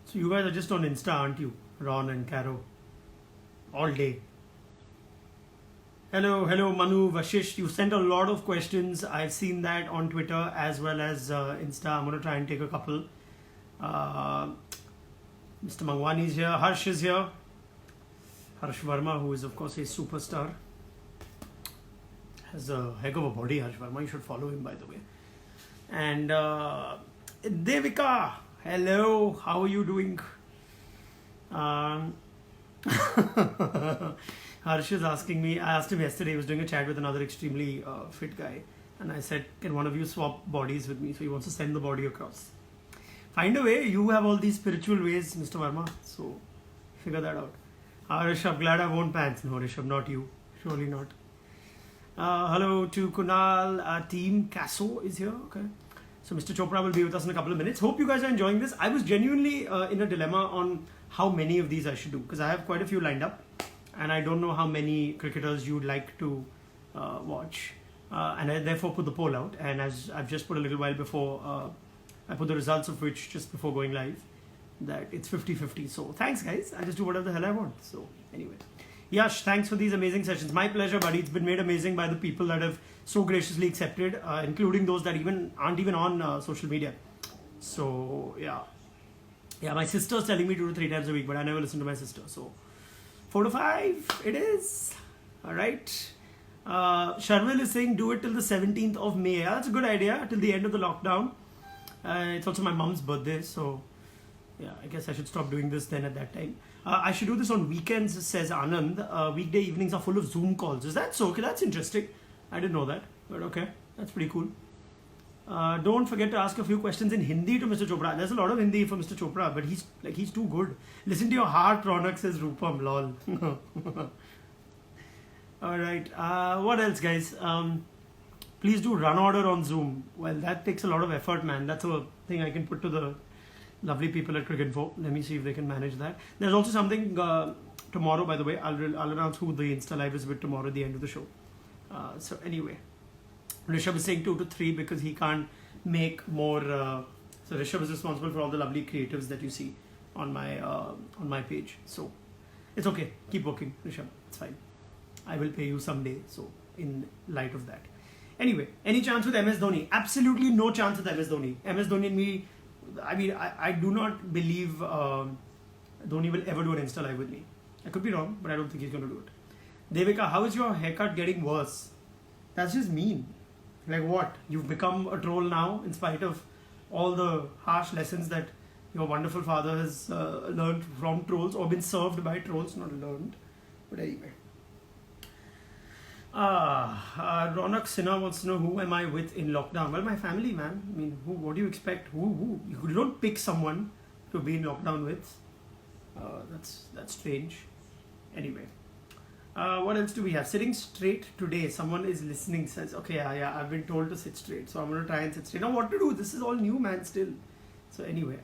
So you guys are just on Insta, aren't you? Ron and Caro. All day. Hello, Manu, Vashish. You sent a lot of questions. I've seen that on Twitter as well as Insta. I'm going to try and take a couple. Uh, Mr. Mangwani is here. Harsh is here. Harsh Verma, who is, of course, a superstar. Has a heck of a body, Harsh Verma. You should follow him, by the way. And Devika, hello. How are you doing? Um, Harsh is asking me. I asked him yesterday. He was doing a chat with another extremely fit guy, and I said, "Can one of you swap bodies with me?" So he wants to send the body across. Find a way. You have all these spiritual ways, Mr. Verma. So figure that out. Rishabh, glad I won't pants. No, Rishabh, not you. Surely not. Hello to Kunal. Team Casso is here. Okay. So Mr. Chopra will be with us in a couple of minutes. Hope you guys are enjoying this. I was genuinely in a dilemma on how many of these I should do because I have quite a few lined up. And I don't know how many cricketers you'd like to watch. And I therefore put the poll out. And as I've just put a little while before, I put the results of which just before going live, that it's 50-50. So thanks, guys. I just do whatever the hell I want. So anyway. Yash, thanks for these amazing sessions. My pleasure, buddy. It's been made amazing by the people that have so graciously accepted, including those that aren't even on social media. So, yeah. Yeah, my sister's telling me 2 to 3 times a week, but I never listen to my sister. So 4 to 5, it is. All right. Sharvil is saying do it till the 17th of May. Yeah, that's a good idea, till the end of the lockdown. It's also my mom's birthday, so yeah, I guess I should stop doing this then at that time. I should do this on weekends, says Anand. Weekday evenings are full of Zoom calls. Is that so? Okay, that's interesting. I didn't know that, but okay, that's pretty cool. Don't forget to ask a few questions in Hindi to Mr. Chopra. There's a lot of Hindi for Mr. Chopra, but he's too good. Listen to your heart, Ronak, says Rupam. Lol. All right. What else, guys? Please do run order on Zoom. Well, that takes a lot of effort, man. That's a thing I can put to the lovely people at Cricinfo. Let me see if they can manage that. There's also something tomorrow, by the way. I'll announce who the Insta Live is with tomorrow at the end of the show. So anyway. Rishabh is saying 2 to 3 because he can't make more. So Rishabh is responsible for all the lovely creatives that you see on my page. So it's okay. Keep working, Rishabh. It's fine. I will pay you someday. So in light of that. Anyway, any chance with MS Dhoni? Absolutely no chance with MS Dhoni. MS Dhoni and me. I mean, I do not believe Dhoni will ever do an Insta Live with me. I could be wrong, but I don't think he's going to do it. Devika, how is your haircut getting worse? That's just mean. Like what? You've become a troll now in spite of all the harsh lessons that your wonderful father has learned from trolls or been served by trolls, not learned. But anyway. Ronak Sinha wants to know who am I with in lockdown? Well, my family, man. I mean, what do you expect? Who? You don't pick someone to be in lockdown with. That's strange. Anyway. What else do we have? Sitting straight today. Someone is listening, says, okay, yeah, I've been told to sit straight. So I'm going to try and sit straight. Now, what to do? This is all new, man, still. So anyway,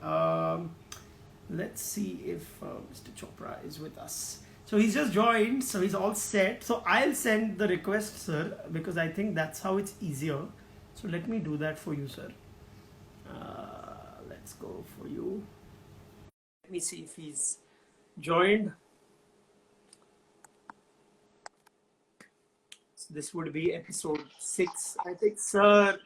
let's see if Mr. Chopra is with us. So he's just joined. So he's all set. So I'll send the request, sir, because I think that's how it's easier. So let me do that for you, sir. Let's go for you. Let me see if he's joined. This would be episode 6, I think. Sir,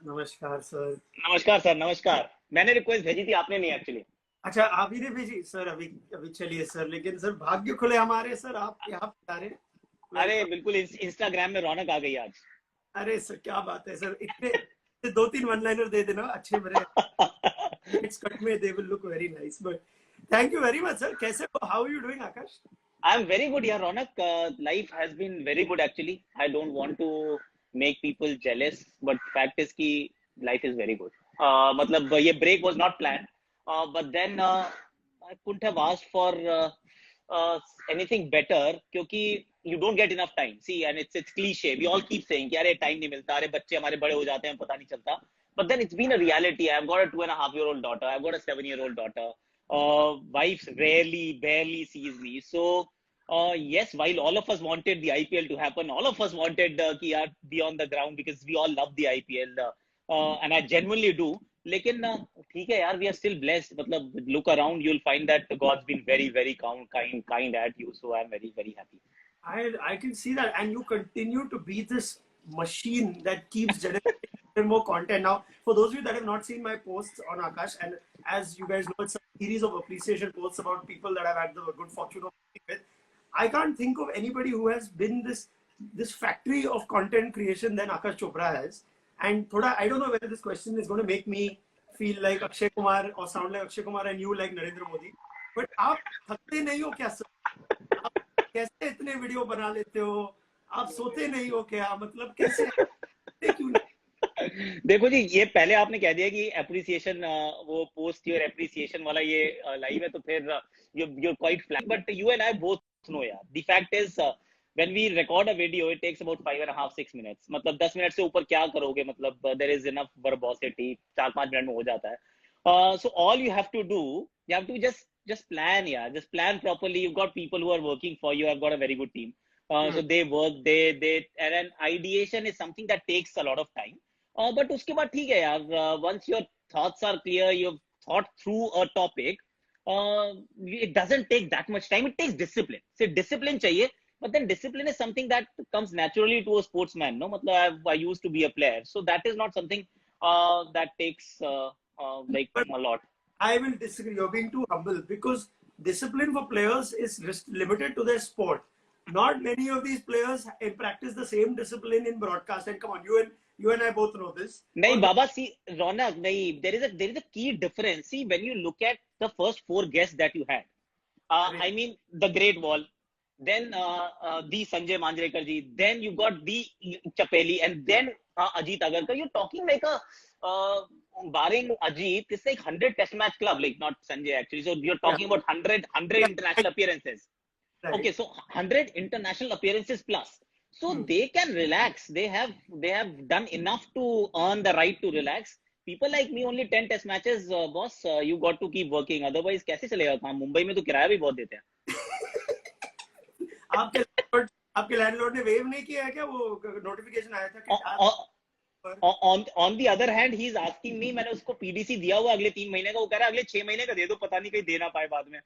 नमस्कार sir. नमस्कार sir, नमस्कार. मैंने request भेजी थी, आपने नहीं actually. अच्छा, आप ही ने भेजी सर. अभी चलिए सर, लेकिन सर भाग्य खुले हमारे सर. आप क्या बता रहे हैं? अरे बिल्कुल, इंस्टाग्राम में रौनक आ गई आज. अरे सर, क्या बात है सर. इतने 2-3 वन लाइनर दे देना अच्छे बड़े. It's cut में they will look very nice. But thank you very much sir. कैसे हो? How are you doing, Akash? I'm very good, yeah, Ronak. Life has been very good actually. I don't want to make people jealous, but fact is कि life is very good. मतलब ये break was not planned, but then I couldn't have asked for anything better क्योंकि you don't get enough time. See, and it's cliche. We all keep saying कि अरे time नहीं मिलता, अरे बच्चे हमारे बड़े हो जाते हैं, पता नहीं चलता. But then it's been a reality. I've got a 2.5-year-old daughter. I've got a 7-year-old daughter. Wife barely sees me. So, yes, while all of us wanted the IPL to happen, all of us wanted ki be on the ground because we all love the IPL. And I genuinely do. लेकिन ठीक है यार, we are still blessed. मतलब look around, you'll find that God's been very very kind at you. So I'm very very happy. I can see that, and you continue to be this machine that keeps generating more content. Now, for those of you that have not seen my posts on Akash, and as you guys know, it's a series of appreciation posts about people that I've had the good fortune of working with. I can't think of anybody who has been this factory of content creation than Akash Chopra has. And thoda, I don't know whether this question is going to make me feel like Akshay Kumar or sound like Akshay Kumar and you like Narendra Modi. But आप थकते नहीं हो क्या? आप कैसे इतने video बना लेते हो? आप सोते नहीं हो क्या? मतलब कैसे? क्यों नहीं? देखो जी, ये पहले आपने कह दिया कि अप्रिसिएशन, वो पोस्ट योर अप्रिसिएशन वाला ये लाइव है, तो फिर you're quite flat. But you and I both know यार, the fact is when we record a video it takes about 5.5-6 minutes. मतलब 10 मिनट से ऊपर क्या करोगे? मतलब there is enough verbosity, 4-5 minute में हो जाता है. So all you have to do, you have to just plan, yeah, just plan properly. You've got people who are working for you. I've got a very good team. So they work, they and then ideation is something that takes a lot of time. But उसके बाद ठीक है यार, once your thoughts are clear, you've thought through a topic, it doesn't take that much time. It takes discipline. So discipline चाहिए, but then discipline is something that comes naturally to a sportsman. No, मतलब I used to be a player, so that is not something that takes like But a lot. I will disagree. You're being too humble because discipline for players is limited to their sport. Not many of these players practice the same discipline in broadcast. And come on, you and I both know this. नहीं बाबा, see Ronak, नहीं, there is a key difference. See, when you look at the first 4 guests that you had, I mean the Great Wall, then the Sanjay Manjrekar ji, then you got the Chapeli, and then Ajit Agarkar. You're talking like a barring Ajit, it's like 100 test match club, like not Sanjay actually. So you're talking about 100 international appearances. Right. Okay, so 100 international appearances plus. So they can relax. They have done enough to earn the right to relax. People like me, only 10 test matches, boss. You got to keep working. Otherwise, कैसे चलेगा काम? मुंबई में तो किराया भी बहुत देते हैं. आपके लैंडलॉर्ड ने वेव नहीं किया है क्या? वो नोटिफिकेशन आया था कि on the other hand, he is asking me, मैंने उसको PDC दिया हुआ अगले 3 महीने का. वो कह रहा है अगले 6 महीने का दे दो, पता नहीं कहीं दे ना पाए बाद में.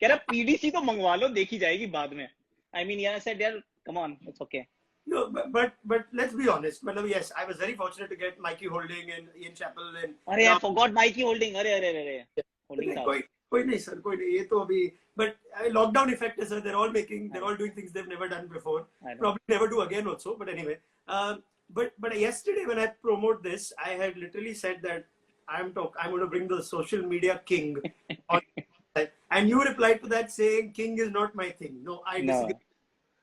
कह रहा PDC तो मंगवा लो, देखी जाएगी बाद में. I mean, yeah, I said, yeah, come on, it's okay. No, but let's be honest. Yes, I was very fortunate to get Mikey Holding and Ian Chappell and. अरे I forgot Mikey Holding. अरे Holding था. कोई नहीं sir, कोई नहीं. ये तो अभी, but lockdown effect is, they're all doing things they've never done before. Probably never do again also. But anyway, but yesterday when I promote this, I had literally said that I'm going to bring the social media king on. And you replied to that saying, king is not my thing. No, I disagree. No.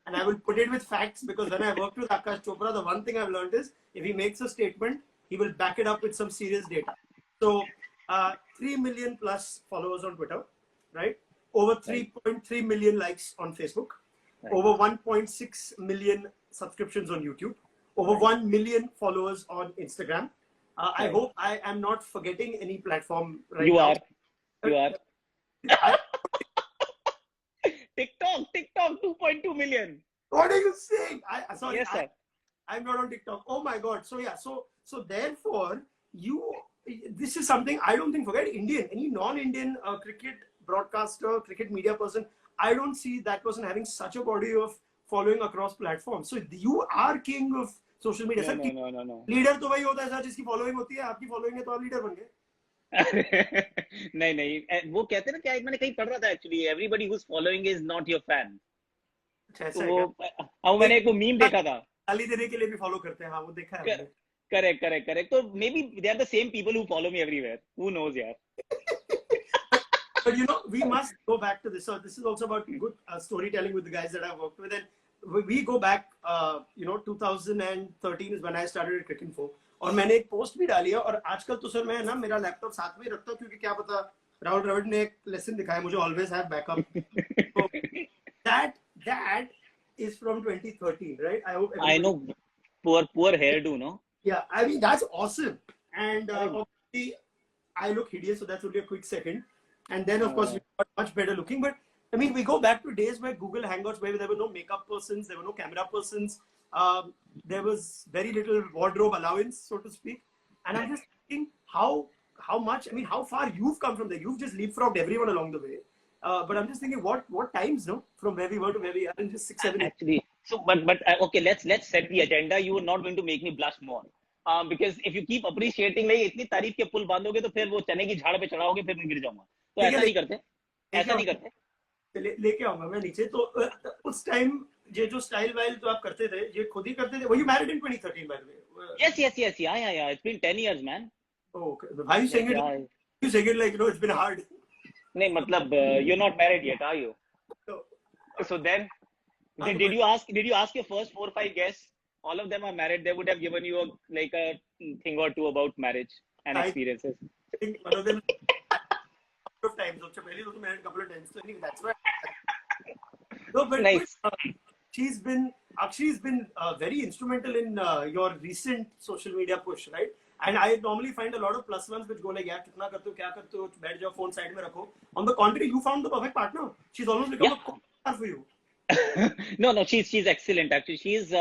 And I will put it with facts, because when I worked with Akash Chopra, the one thing I've learned is if he makes a statement, he will back it up with some serious data. So 3 million plus followers on Twitter, right? Over 3.3 million likes on Facebook, over 1.6 million subscriptions on YouTube, over 1 million followers on Instagram. I hope I am not forgetting any platform right now. You are. TikTok, 2.2 million. What are you saying? Sorry, yes, sir. I'm not on TikTok. Oh my God. So yeah, so therefore this is something I don't think, forget Indian, any non-Indian cricket broadcaster, cricket media person, I don't see that person having such a body of following across platforms. So you are king of social media. No. Leader तो वही होता है sir जिसकी following होती है. आपकी following है तो आप leader बन गए. नहीं, वो कहते हैं ना, क्या मैंने कहीं पढ़ रहा था actually, everybody whose following is not your fan. तो मैंने एक मीम देखा था, गाली देने के लिए भी फॉलो करते हैं. हाँ, वो देखा है. करेक्ट. तो maybe they are the same people who follow me everywhere. Who knows यार. But we must go back to this. So this is also about good storytelling with the guys that I've worked with, and we go back. 2013 is when I started at Cricinfo. और मैंने एक post भी डाली है. और आजकल तो sir मैं ना मेरा लैपटॉप साथ में रखता हूँ, क्योंकि क्या पता, राहुल द्रविड़ ने एक लेसन दिखाया मुझे, always have backup. So that is from 2013, right? I know. Poor hairdo, no? Yeah, I mean that's awesome. And obviously I look hideous, so that's only a quick second. And then of course we got much better looking. But I mean, we go back to days where Google Hangouts, where there were no makeup persons, there were no camera persons. There was very little wardrobe allowance, so to speak. And I'm just thinking, how how much, I mean, how far you've come from there. You've just leapfrogged everyone along the way. But I'm just thinking, what times, no, from where we were to where we are in just 6, 7, 8. Actually, so but okay, let's set the agenda. You are not going to make me blush more, because if you keep appreciating, like इतनी तारीफ के पुल बांधोगे तो फिर वो चने की झाड़ पे चढ़ाओगे, फिर मैं गिर जाऊंगा. तो ऐसा नहीं करते, ऐसा नहीं करते. लेके आऊंगा मैं नीचे. तो उस टाइम ये जो स्टाइल वाइल तो आप करते थे, ये खुद ही करते थे. Were you married in 2013 by the way? Yes, yeah. It's been 10 years, man. Oh, okay. Why are you saying it? You saying it like, you know, it's been hard. नहीं मतलब you're not married yet, are you? So then, did you ask your first 4 or 5 guests? All of them are married. They would have given you a thing or two about marriage and experiences. I think one of them couple of times. Also, पहले तो married couple of times. So anyway, that's why. No, but Nice. Akshi's been very instrumental in your recent social media push, right? And I normally find a lot of plus ones which go like, यार कितना करते हो, क्या करते हो, बैठ जाओ, phone side में रखो. On the contrary, you found the perfect partner. She's almost become a co-star for you. No, she's excellent. Actually, she's.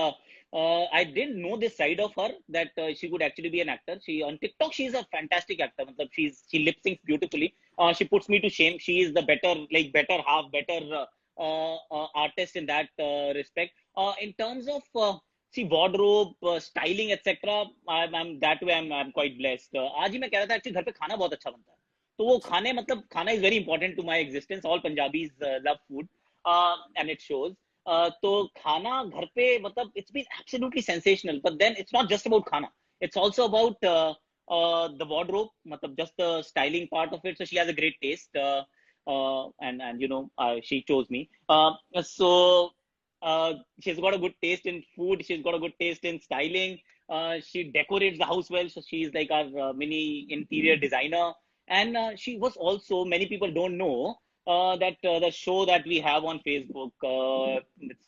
I didn't know this side of her, that she could actually be an actor. She on TikTok, she's a fantastic actor. She lip syncs beautifully. She puts me to shame. She is the better half, better artist in that respect. In terms of see wardrobe, styling, etc. I'm that way. I'm quite blessed. आज ही मैं कह रहा था, actually घर पे खाना बहुत अच्छा बनता है. तो वो खाना is very important to my existence. All Punjabis love food, and it shows. तो खाना घर पे मतलब it's been absolutely sensational. But then it's not just about खाना. It's also about the wardrobe, मतलब just the styling part of it. So she has a great taste, and you know, she chose me. So she's got a good taste in food. She's got a good taste in styling. She decorates the house well. So she's like our mini interior designer. And she was also, many people don't know, that the show that we have on Facebook,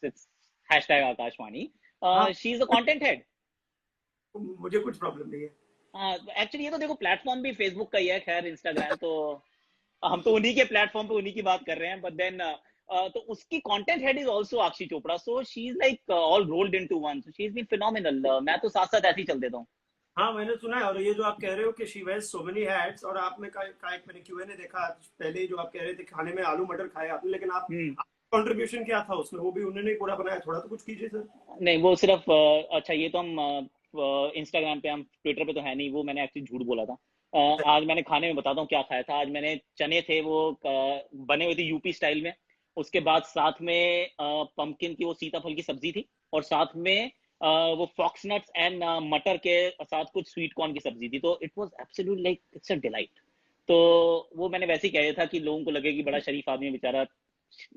it's hashtag Akashvani. She's a content head. मुझे कुछ problem नहीं है. Actually ये तो देखो platform भी Facebook का ही है, खैर इंस्टाग्राम तो हम तो उन्हीं के प्लेटफॉर्म पे उन्हीं की बात कर रहे हैं. बट देन तो उसकी content head is also Akshi Chopra. So she is like all rolled into one. So she is been phenomenal. मैं तो साथ साथ ऐसे ही चल देता हूँ. हाँ, मैंने सुना है. और ये जो आप कह रहे हो कि she wears so many hats, और आप में का एक मैंने Q&A देखा पहले, जो आप कह रहे थे खाने में आलू मटर खाए आपने, लेकिन आप कंट्रीब्यूशन क्या था उसमें, वो भी उन्होंने ही पूरा बनाया. थोड़ा तो कुछ कीजिए सर. नहीं वो सिर्फ अच्छा, ये तो हम इंस्टाग्राम पे, हम ट्विटर पे तो है नहीं. वो मैंने एक्चुअली झूठ बोला था. आज मैंने खाने में बताता हूँ क्या खाया था. आज मैंने चने थे, वो बने हुए थे यूपी स्टाइल में. उसके बाद साथ में पंपकिन की वो सीताफल की सब्जी थी, और साथ में वो फॉक्स नट्स एंड मटर के साथ कुछ स्वीट कॉर्न की सब्जी थी. तो it was absolute like it's a delight. तो वो मैंने वैसे ही कहा था कि लोगों को लगे कि बड़ा शरीफ आदमी बेचारा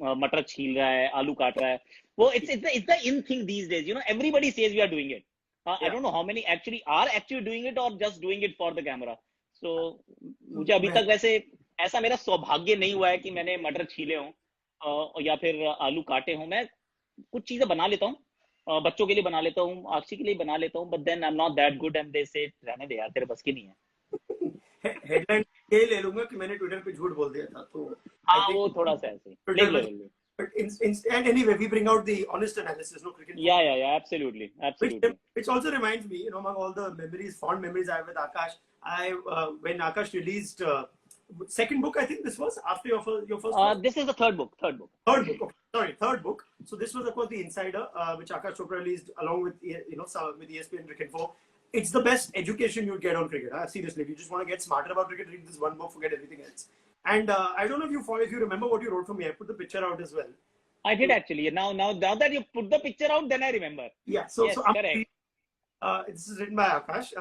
मटर छील रहा है, आलू काट रहा है. वो it's the in thing these days, you know. Everybody says we are doing it. I don't know how many actually are doing it or just doing it for the camera. So मुझे अभी तक वैसे ऐसा मेरा सौभाग्य नहीं हुआ है कि मैंने मटर छीले हों या फिर आलू काटे हों. मैं कुछ चीजें बना लेता हूँ, बच्चों के लिए बना लेता हूँ, आक्षी के लिए बना लेता हूँ. But then I am not that good and they say रहने दे यार, तेरे बस की नहीं है. हेडलाइन ये ले लूंगा कि मैंने ट्विटर पे झूठ बोल दिया था. तो हाँ, वो थोड़ा सा ऐसे ले लो. But and anyway, we bring out the honest analysis, no cricket. Yeah, absolutely. Which also reminds me, you know, among all the memories, fond memories I have with Akash, when Akash released second book, I think this was after your first book. This is the third book. Third book. Okay. Sorry, third book. So this was, of course, The Insider, which Akash Chopra released along with, you know, with ESPN Cricket 4. It's the best education you'd get on cricket. Seriously, if you just want to get smarter about cricket, read this one book, forget everything else. And I don't know if you remember what you wrote for me. I put the picture out as well. I did actually. Now that you put the picture out, then I remember. Yeah. So, yes, so correct. This is written by Akash.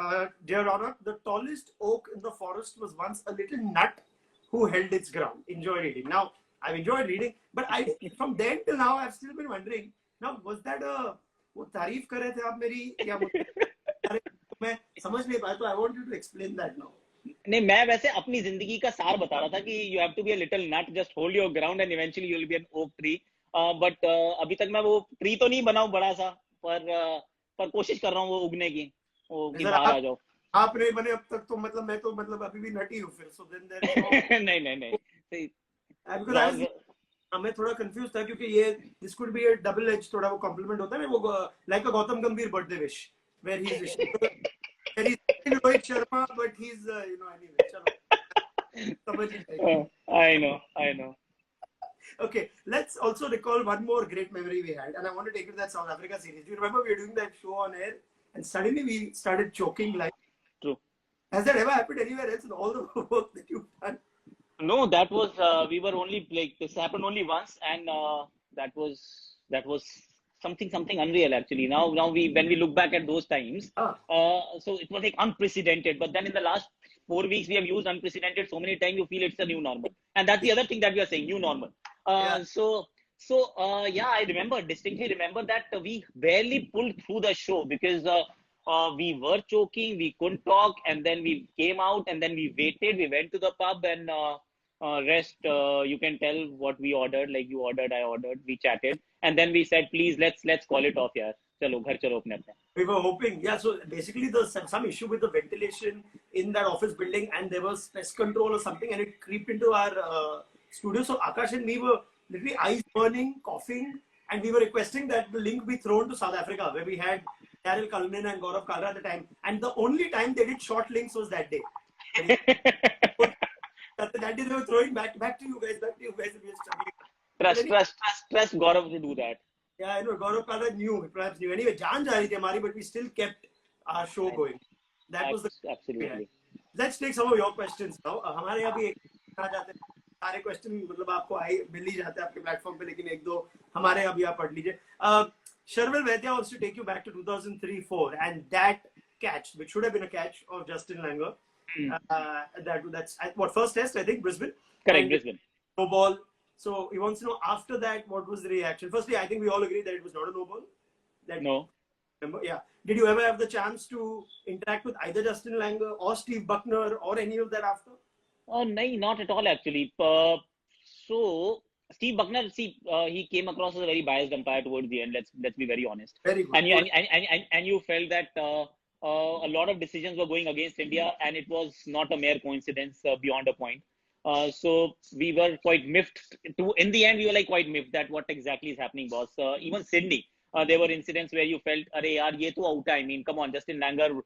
Dear Ronak, the tallest oak in the forest was once a little nut who held its ground. Enjoy reading. Now, I've enjoyed reading, but from then till now, I've still been wondering. Now, was that वो तारीफ कर रहे थे आप मेरी, या मैं समझ नहीं पाया. तो I want you to explain that now. नहीं, मैं वैसे अपनी जिंदगी का सार बता रहा था कि you have to be a little nut, just hold your ground and eventually you will be an oak tree. But अभी तक मैं वो ट्री तो नहीं बनाऊं बड़ा सा, पर कोशिश कर रहा हूँ वो उगने की, वो कि बाहर आ जाओ. आप नहीं बने अब तक, तो मतलब मैं तो मतलब अभी भी नटी हूँ फिर. So then there is no... नहीं. Because मैं थोड़ा कंफ्यूज था, क्योंकि ये this could be a double edge, थोड़ा वो कॉम्प्लीमेंट होता है ना, वो like a गौतम गंभीर birthday wish where he's Rohit Sharma, but he's anyway. Chalo, समझ ही जाएगी. I know. Okay, let's also recall one more great memory we had, and I want to take you to that South Africa series. Do you remember we were doing that show on air, and suddenly we started choking like? True. Has that ever happened anywhere else in all the work that you've done? No, that was we were only like this happened only once, and that was something unreal actually. Now we when we look back at those times, Ah, so it was like unprecedented. But then in the last 4 weeks, we have used unprecedented so many times you feel it's a new normal, and that's the other thing that we are saying, new normal. yeah. Yeah, I distinctly remember that we barely pulled through the show because we were choking, we couldn't talk, and then we came out, and then we waited, we went to the pub, and rest. You can tell what we ordered. Like you ordered, I ordered. We chatted, and then we said, please let's call it off, yaar. चलो घर चलो अपने अपने. We were hoping, yeah. So basically, there's some issue with the ventilation in that office building, and there was pest control or something, and it creeped into our studio. So Akash and me were literally eyes burning, coughing, and we were requesting that the link be thrown to South Africa, where we had Daryl Cullinan and Gaurav Kalra at the time. And the only time they did short links was that day. That day they were throwing back to you guys, and we were struggling. Trust Gaurav to do that. Yeah, I know. Gaurav Kalra perhaps knew. Anyway, jaan ja rahi thi hamari, but we still kept our show going. That was the Absolutely. Let's take some of your questions now. हमारे यहाँ भी एक आ जाते हैं सारे question, मतलब आपको मिल ही जाते हैं आपके प्लेटफॉर्म पे, लेकिन एक दो हमारे यहाँ भी आप पढ़ लीजिए. Sharvil Vaidya wants to take you back to 2003-04 and that catch, which should have been a catch of Justin Langer. That's what, first test, I think, Brisbane. Correct, And Brisbane. no ball. So he wants to know after that what was the reaction. Firstly, I think we all agree that it was not a no ball. No. Remember? Yeah. Did you ever have the chance to interact with either Justin Langer or Steve Buckner or any of that after? Oh, no, not at all actually. So Steve Buckner, he came across as a very biased umpire towards the end. Let's be very honest. Very good. And you felt that a lot of decisions were going against India, and it was not a mere coincidence beyond a point. So we were quite miffed. In the end, we were like quite miffed that what exactly is happening, boss. Even Sydney, there were incidents where you felt, "Arey yaar, ye to out hai." I mean, come on, Justin Langer,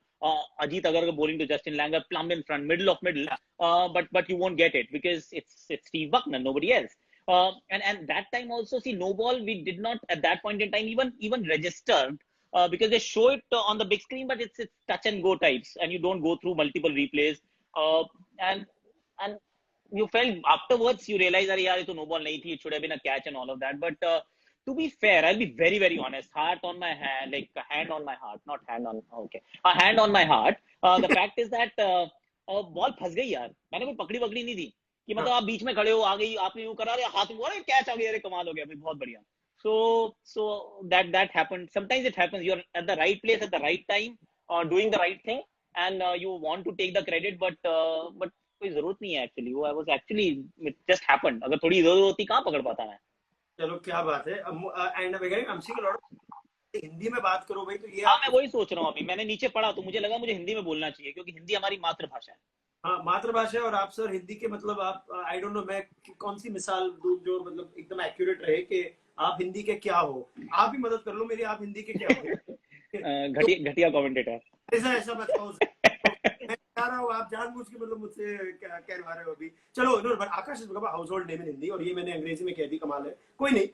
Ajit Agarkar bowling to Justin Langer, plumb in front, middle of middle. But you won't get it because it's Steve Buckner, nobody else. And that time also, see, no ball, we did not at that point in time even register because they show it on the big screen, but it's touch and go types, and you don't go through multiple replays. And you felt afterwards, you realize that yeah, no ball nahi thi, it should have been a catch and all of that. But to be fair, I'll be very, very honest. Heart on my hand, like a hand on my heart, not hand on. Okay, a hand on my heart. The fact is that ball फंस गई यार. मैंने कोई पकड़ी नहीं दी कि मतलब आप बीच में खड़े हो, आ गई, आपने यूं करा, हाथ में बोला कैच आ गया, अरे कमाल हो गया, बहुत बढ़िया. So that happened. Sometimes it happens. You're at the right place at the right time, doing the right thing, and you want to take the credit, but कोई जरूरत नहीं है actually. वो I was actually, it just happened. अगर थोड़ी जरूरत होती कहाँ पकड़ पाता मैं. चलो क्या बात है. And I'm seeing a lot of Hindi में बात करो भाई, तो ये हाँ, मैं वही सोच रहा हूँ अभी. मैंने नीचे पढ़ा तो मुझे लगा मुझे हिंदी में बोलना चाहिए क्योंकि हिंदी हमारी मातृभाषा है. हाँ, मातृभाषा है. और आप सर हिंदी के मतलब आप आई डोंट नो मैं कौन सी मिसाल दूं जो मतलब एकदम एक्यूरेट रहे कि आप हिंदी के क्या हो. आप भी मदद कर लो मेरी, आप हिंदी के क्या हो. घटिया कमेंटेटर. ऐसा मत कहो. मैं कह रहा हूँ आप जानबूझ के मतलब मुझसे कहवा रहे हो अभी. चलो Akash is household name in Hindi, और ये मैंने अंग्रेजी में कह दी, कमाल है. कोई नहीं,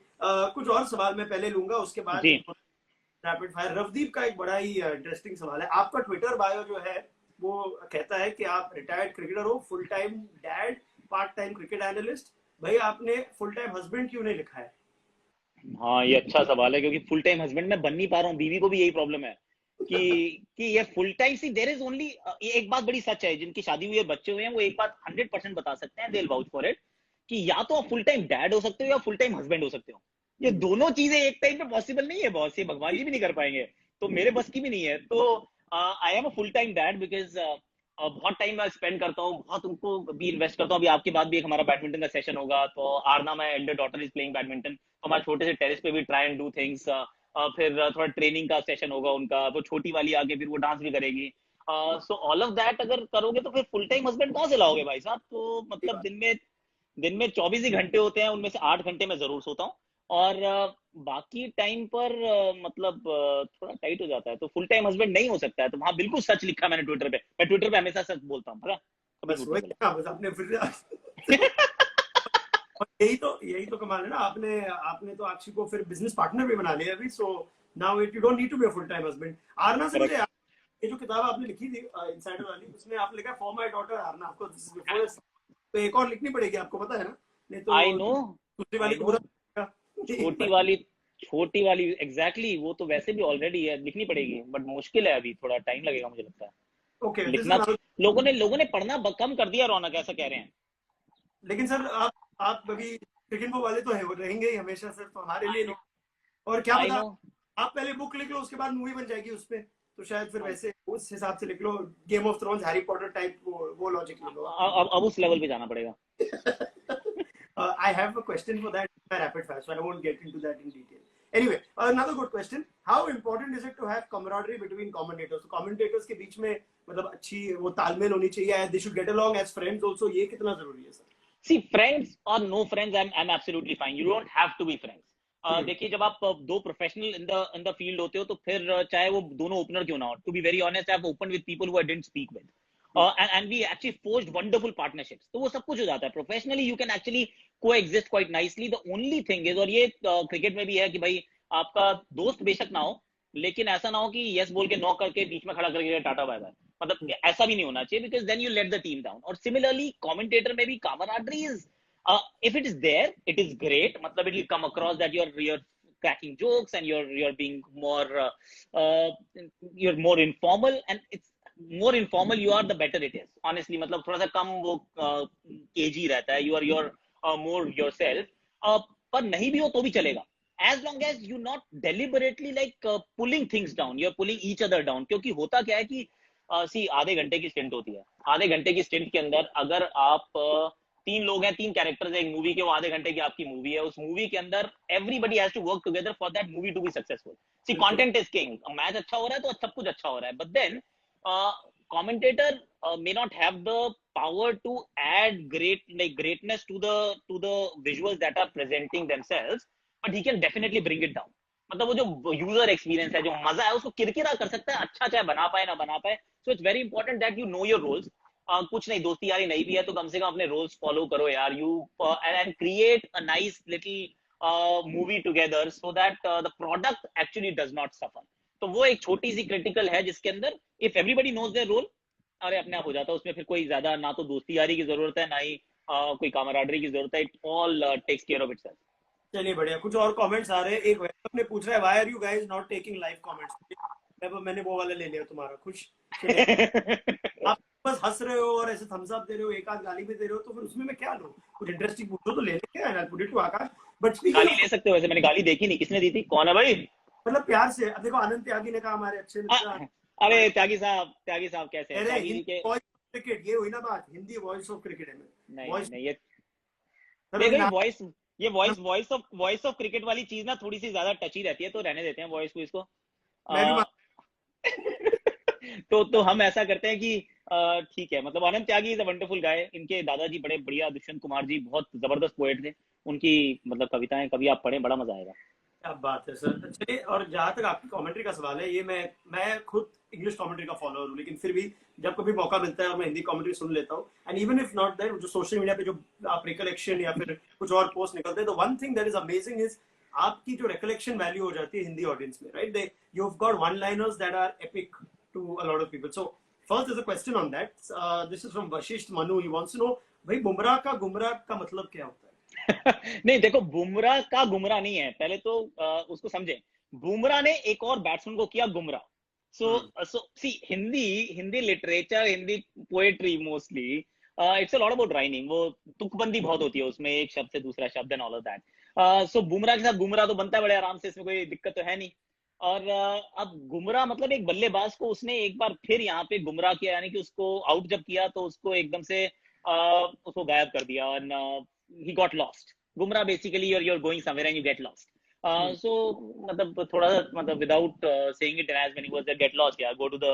कुछ और सवाल मैं पहले लूंगा, उसके बाद रैपिड फायर. रवदीप का एक बड़ा ही इंटरेस्टिंग सवाल है. आपका ट्विटर बायो जो है वो कहता है कि आप रिटायर्ड क्रिकेटर हो, full time dad, part time cricket analyst. भाई आपने फुल टाइम हस्बैंड क्यों नहीं लिखा है? हाँ, ये अच्छा सवाल है क्योंकि फुल टाइम हस्बैंड मैं बन नहीं पा रहा हूँ. बीवी को भी यही प्रॉब्लम है कि ये full time, see there is only एक बात बड़ी सच है, जिनकी शादी हुई है, बच्चे हुए हैं, वो एक बात 100% बता सकते हैं, they will vouch for it, कि या तो आप फुल टाइम डैड हो सकते हो या फुल टाइम हस्बैंड हो सकते हो. ये दोनों चीजें एक टाइम पे पॉसिबल नहीं है बॉस. ये भगवान जी भी नहीं कर पाएंगे, तो मेरे बस की भी नहीं है. तो I am a full time dad because बहुत टाइम मैं स्पेंड करता हूँ, बहुत उनको भी इन्वेस्ट करता हूँ. अभी आपके बाद भी एक हमारा बैडमिंटन का सेशन होगा, तो Aarna, my Elder daughter is playing badminton, तो हमारे छोटे से टेरेस पे भी ट्राई एंड डू थिंग्स. फिर थोड़ा ट्रेनिंग का सेशन होगा उनका, वो छोटी वाली आगे फिर वो डांस भी करेगी. सो ऑल ऑफ दैट अगर करोगे तो फिर फुल टाइम हस्बैंड कहाँ से लाओगे भाई साहब. तो मतलब दिन में 24 ही घंटे होते हैं, उनमें से 8 घंटे मैं जरूर सोता हूँ, और बाकी टाइम पर मतलब थोड़ा टाइट हो जाता है, तो फुल टाइम हस्बैंड नहीं हो सकता है। तो वहां बिल्कुल सच लिखा मैंने ट्विटर पे, मैं ट्विटर पे हमेशा सच बोलता हूँ, पता, कभी बस झूठ नहीं वही बोला। ना, बस आपने फिर और यही तो कमाल है ना, आपने आपने तो आक्षी को फिर बिजनेस पार्टनर भी बना लिया अभी, so now it you don't need to be a full time husband. Aarna से मुझे करेक्ट। ये जो किताब आपने लिखी थी इनसाइडर वाली, उसमें आपने लिखा फॉर माय डॉटर आरना, आपको दिस इज बिफोर, तो एक और लिखनी पड़ेगी आपको, पता है ना, नहीं आई तो नो, दूसरी वाली आई को नो। बुरा लगेगा। छोटी वाली, छोटी वाली एग्जैक्टली exactly, वो तो वैसे भी ऑलरेडी है, लिखनी पड़ेगी, बट मुश्किल है, अभी थोड़ा टाइम लगेगा मुझे लगता है। ओके दिस लिखना, इज, लोगों ने पढ़ना कम कर दिया रौनक, ऐसा कह रहे हैं। लेकिन सर आप अभी क्रिकेट वाले तो है, वो रहेंगे ही हमेशा सर, तो हमारे लिए आई नहीं। नो, और क्या आई पता, नो। आप पहले बुक लिख लो, उसके बाद मूवी बन जाएगी उस पे, तो शायद फिर वैसे उस हिसाब से लिख लो, game of thrones, Harry Potter type, वो लॉजिक ले लो आप। अब उस लेवल पे जाना पड़ेगा। I have a question for that rapid fire, so I won't get into that in detail. Anyway, another good question. How important is it to have camaraderie between commentators? So commentators के बीच में मतलब अच्छी वो तालमेल होनी चाहिए, they should get along as friends also, ये कितना जरूरी है सर? सी, फ्रेंड्स और no friends, I am absolutely fine, you don't have to be friends. Hmm, देखिए, जब आप दो प्रोफेशनल इन द फील्ड होते हो, तो फिर चाहे वो दोनों ओपनर क्यों ना हो, to be very honest, I have open with people who I didn't speak with, hmm, and we actually forged wonderful partnerships, तो वो सब कुछ हो जाता है professionally, you can actually coexist quite nicely. The only thing is, और ये cricket में भी है कि भाई, आपका दोस्त बेशक ना हो, लेकिन ऐसा ना हो कि यस बोल के नो करके बीच में खड़ा करके टाटा बाय बाय, मतलब ऐसा भी नहीं होना चाहिए, because then you let the team down. और सिमिलरली कमेंटेटर में भी camaraderie is, if it is there, it is great, matlab it will come across that you're cracking jokes, and you're being more uh, you're more informal, and it's more informal you are, the better it is, honestly, matlab thoda sa kam wo kg रहता है, you're more yourself, uh, पर नहीं भी हो तो भी चलेगा, as long as you not deliberately like pulling things down, you're pulling each other down। क्योंकि होता क्या है कि सी, आधे घंटे की स्टिंट होती है, आधे घंटे की स्टिंट के अंदर अगर आप तीन लोग हैं, तीन कैरेक्टर्स है एक मूवी के, वो आधे घंटे की आपकी मूवी है, उस मूवी के अंदर everybody has to work together for that movie to be successful. See, बिल्कुल। कंटेंट इज किंग, मैच अच्छा हो रहा है तो सब कुछ अच्छा हो रहा है, but then commentator may not have the power to add greatness to the visuals that are presenting themselves, but he can definitely bring it down। मतलब वो जो यूजर एक्सपीरियंस है, जो मजा है, उसको किरकिरा कर सकता है, अच्छा चाहे बना पाए ना बना पाए। So it's very important that you know your roles. कुछ नहीं, दोस्ती यारी नहीं भी है तो कम से कम अपने रोल्स फॉलो करो यार, you and create a nice little movie together, so that the product actually does not suffer. तो वो एक छोटी सी क्रिटिकल है, जिसके अंदर if everybody knows their role, अरे अपने आप हो जाता है, उसमें फिर कोई ज्यादा ना तो दोस्ती यारी की जरूरत है, ना ही कोई कामराडरी की जरूरत है, it all takes care of itself. चलिए बढ़िया, कुछ और कमेंट्स आ रहे हैं। एक वैभव ने पूछ रहा है why are you guys not taking live comments? Vaibhav, मैंने वो वाला ले लिया तुम्हारा, खुश? चलिए, आप बस हंस रहे हो और ऐसे थम्स अप दे रहे हो, एक आध गाली भी दे रहे हो, तो फिर उसमें मैं क्या लूं? कुछ इंटरेस्टिंग पूछो तो ले लेंगे, and I put it to Akash. But speaking गाली ऑफ, ले सकते हो, वैसे मैंने गाली देखी नहीं, किसने दी थी, कौन है भाई? मतलब प्यार से, अब देखो आनंद त्यागी ने कहा, हमारे अच्छे मित्र अरे हमारे, त्यागी साहब कैसे हैं, अरे त्यागी हिंदी जी के? वॉइस ऑफ क्रिकेट, ये हुई ना बात, हिंदी वॉइस ऑफ क्रिकेट है, नहीं नहीं वॉइस, नहीं, ये सर अभी देखो, ये नाम, वॉइस, ये वॉइस ऑफ क्रिकेट वाली चीज ना थोड़ी सी ज्यादा टची रहती है, तो रहने देते हैं वॉइस को, इसको। मैं भी आ, तो हम ऐसा करते हैं कि ठीक है, मतलब आनंद त्यागी इज अ वंडरफुल गाय, इनके दादाजी बड़े बढ़िया, दुष्यंत कुमार जी बहुत जबरदस्त पोएट थे, उनकी मतलब कविताएं कभी आप पढ़ें, बड़ा मजा आएगा। क्या बात है सर। चलिए, और जहां तक आपकी कमेंट्री का सवाल है, ये मैं खुद इंग्लिश कमेंट्री का फॉलोअर हूँ, लेकिन फिर भी जब कभी मौका मिलता है और मैं हिंदी कमेंट्री सुन लेता हूँ, and even if not that, जो सोशल मीडिया पे जो आप रिकलेक्शन या फिर कुछ और पोस्ट निकलते हैं, तो one thing that is amazing is आपकी जो रिकलेक्शन वैल्यू हो जाती है हिंदी ऑडियंस में, right? They you have got one liners that are epic to a lot of people. So first is a question on that, this is from Vashishth Manu, he wants to know, भाई बुमराह का गुमराह का मतलब क्या होता है? नहीं देखो, बुमराह का गुमराह नहीं है, पहले तो उसको समझे। बुमराह ने एक और बैट्समैन को किया गुमराह। So hmm, so see, Hindi Hindi literature, Hindi poetry mostly, it's a lot about rhyming, वो तुकबंदी बहुत होती है उसमें, एक शब्द से दूसरा शब्द एंड ऑल ऑफ दैट। सो बुमराह के साथ गुमराह तो बनता है बड़े आराम से, इसमें कोई दिक्कत तो है नहीं। और अब गुमराह मतलब एक बल्लेबाज को उसने एक बार फिर यहाँ पे गुमराह किया, यानी कि उसको आउट जब किया तो उसको एकदम से उसको गायब कर दिया, और he got lost। गुमराह basically you're going somewhere and you get lost। Hmm, So मतलब थोड़ा सा, मतलब without saying it in as many words, that get lost, yeah, go to the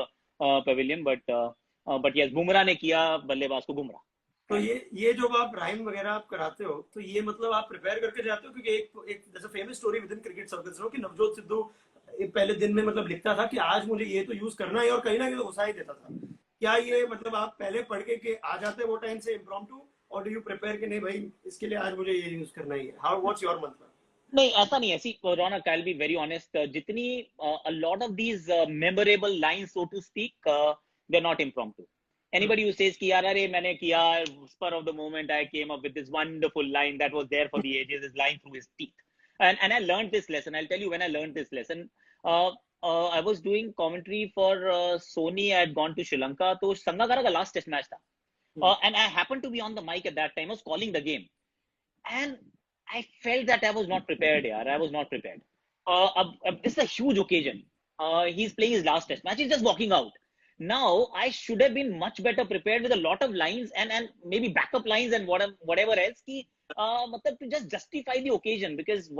pavilion, but yes, Bumrah ने किया बल्लेबाज को गुमराह। तो ये जो आप राइम वगैरह आप कराते हो, तो ये मतलब आप प्रिपेयर करके जाते हो? क्योंकि एक जैसे famous story with in cricket circles हो कि नवजोत सिद्धू पहले दिन में मतलब लिखता था कि आज मुझे ये तो यूज करना है, और कहीं ना कहीं तो घुसा ही देता था। क्या ये मतलब आप पहले पढ़ के आ जाते हो वो टाइम से इम्प्रॉम्प्टू, और डू यू प्रिपेयर कि नहीं भाई इसके लिए आज मुझे ये यूज करना ही है? हाउ व्हाट्स योर मंत्र? नहीं, ऐसा नहीं है। See Raunak, I will be very honest, जितनी a lot of these memorable lines so to speak, they're not impromptu. Anybody who says कि यार अरे मैंने किया, spur of the moment I came up with this wonderful line that was there for the ages, is lying through his teeth. And I learned this lesson. I'll tell you when I learned this lesson. uh, I was doing commentary for Sony. I had gone to Sri Lanka, तो संगाकारा का last test match था, and I happened to be on the mic at that time. I was calling the game, and I felt that I was not prepared. Yeah, I was not prepared. This is a huge occasion. He's playing his last test match. He's just walking out. Now I should have been much better prepared with a lot of lines and maybe backup lines and whatever else. Ki, to just justify the occasion, because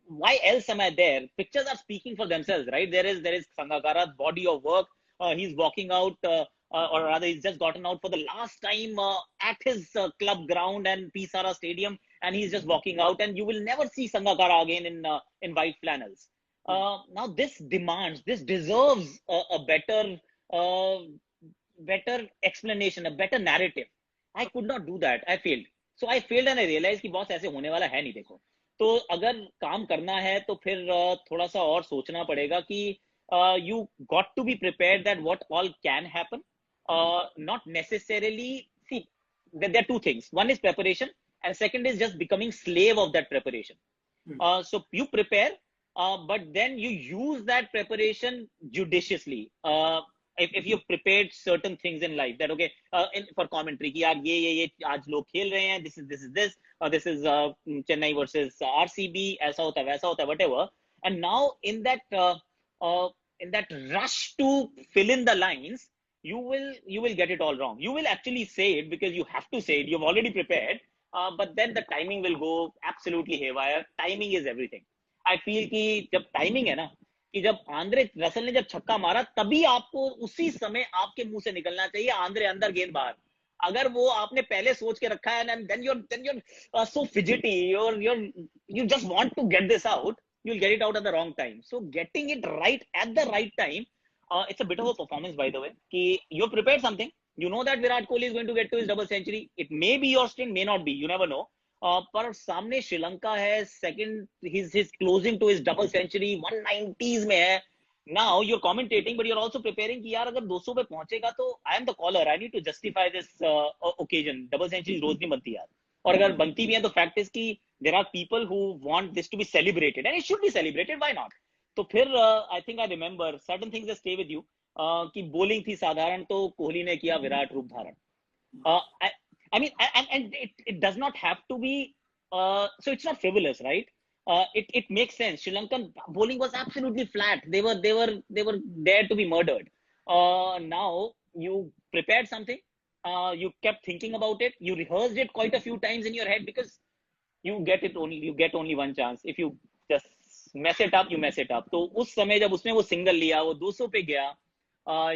why else am I there? Pictures are speaking for themselves, right? There is Sangakkara's body of work. He's walking out, or rather, he's just gotten out for the last time at his club ground and Pisara Stadium, and he's just walking out, and you will never see Sangakkara again in white flannels. Now this deserves a uh, better explanation, a better narrative. I could not do that. I failed. So I failed and I realized कि boss ऐसे होने वाला है नहीं. देखो, तो अगर काम करना है तो फिर थोड़ा सा और सोचना पड़ेगा कि you got to be prepared that what all can happen. Not necessarily. See, there are two things. One is preparation, and second is just becoming slave of that preparation. So you prepare, but then you use that preparation judiciously. If you've prepared certain things in life, that okay, for commentary कि यार ये आज लोग खेल रहे हैं, this is Chennai versus RCB, ऐसा होता है वैसा होता है, whatever. And now in that rush to fill in the lines, you will get it all wrong. You will actually say it because you have to say it. You've already prepared, but then the timing will go absolutely haywire. Timing is everything. I feel कि जब timing है ना, कि जब Andre Russell ने जब छक्का मारा, तभी आपको उसी समय आपके मुंह से निकलना चाहिए आंद्रे अंदर गेंद बाहर. अगर वो आपने पहले सोच के रखा है, and then you're so fidgety, you just want to get this out, you'll get it out at the wrong time. So getting it right at the right time, it's a bit of a performance, by the way. Ki you've prepared something. You know that Virat Kohli is going to get to his double century. It may be your string, may not be. You never know. पर सामने श्रीलंका है, second, he's closing to his double century, 190s में है. Now you're commentating, but you're also preparing कि यार अगर 200 पे पहुंचेगा तो I am the caller. I need to justify this occasion. Double century रोज नहीं बनती यार. और अगर बनती भी है तो fact is कि there are people who want this to be celebrated, and it should be celebrated. Why not? तो फिर I think I remember certain things that stay with you. कि bowling थी साधारण, तो कोहली ने किया विराट रूप धारण. I mean, and it does not have to be, so it's not frivolous, right? It makes sense. Sri Lankan bowling was absolutely flat. They were there to be murdered. Now you prepared something, you kept thinking about it, you rehearsed it quite a few times in your head, because you get only one chance. If you just mess it up, you mess it up. तो उस समय जब उसने वो single लिया, वो 200 पे गया,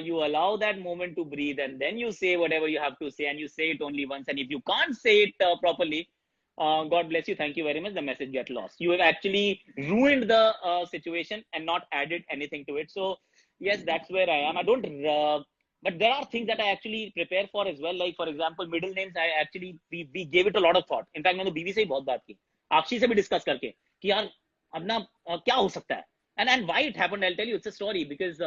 you allow that moment to breathe, and then you say whatever you have to say, and you say it only once. And if you can't say it properly, God bless you, thank you very much, the message gets lost. You have actually ruined the situation and not added anything to it. So yes, that's where I am. I don't but there are things that I actually prepare for as well. Like for example, middle names, I actually we gave it a lot of thought. In fact, मैंने बीवी से ही बहुत बात की, आक्षी से भी discuss करके कि यार अब ना क्या हो सकता है. And why it happened, I'll tell you. It's a story, because